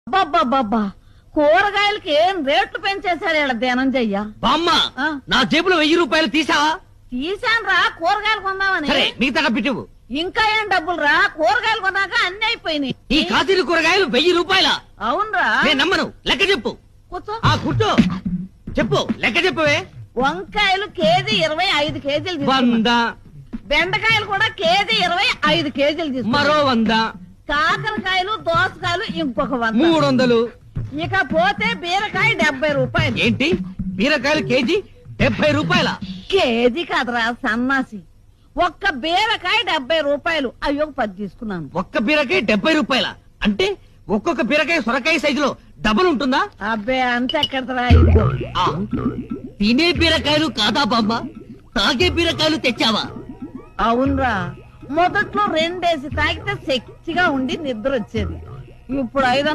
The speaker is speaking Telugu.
అబ్బబ్బబ్బబ్బా కూరగాయలకి ఏం రేట్లు పెంచేశారు ఇలా ధనంజయ్య. బామ్మ నా జేబులో 1000 రూపాయలు తీసావా? తీసాను రా కూరగాయలు కొందామని. సరే మిగతా డబ్బిటివు. ఇంకా ఏం డబ్బులు రా, కూరగాయలు కొన్నాక అన్ని అయిపోయినాయి. ఈ కాశీలు కూరగాయలు 1000 రూపాయల? అవునరా. నేను నమ్మను, లెక్క చెప్పు. కూర్చో. కూర్చో చెప్పు, లెక్క చెప్పవే. వంకాయలు కేజీ 25 కేజీలు 100. బెండకాయలు కూడా కేజీ 25 కేజీలు తీసుకున్నా. మరో 100. కాకరకాయలు దోసకాయలు ఇంకొక 100. 300. ఇక పోతే బీరకాయ 70 రూపాయలు. ఏంటి బీరకాయలు కేజీ 70 రూపాయల? కేజీ కాదురా సన్నాసి, ఒక్క బీరకాయ 70 రూపాయలు. అయ్యో 10 తీసుకున్నాను. ఒక్క బీరకాయ 70 రూపాయల అంటే ఒక్కొక్క బీరకాయ సొరకాయ సైజులో డబుల్ ఉంటుందా? అబ్బే అంత ఎక్కడరా. తినే బీరకాయలు కాదా బామ్మ, తాగే బీరకాయలు తెచ్చావా? అవునరా, మొదట్లో 2 తాగితే శక్తిగా ఉండి నిద్ర వచ్చేది. ఇప్పుడు 5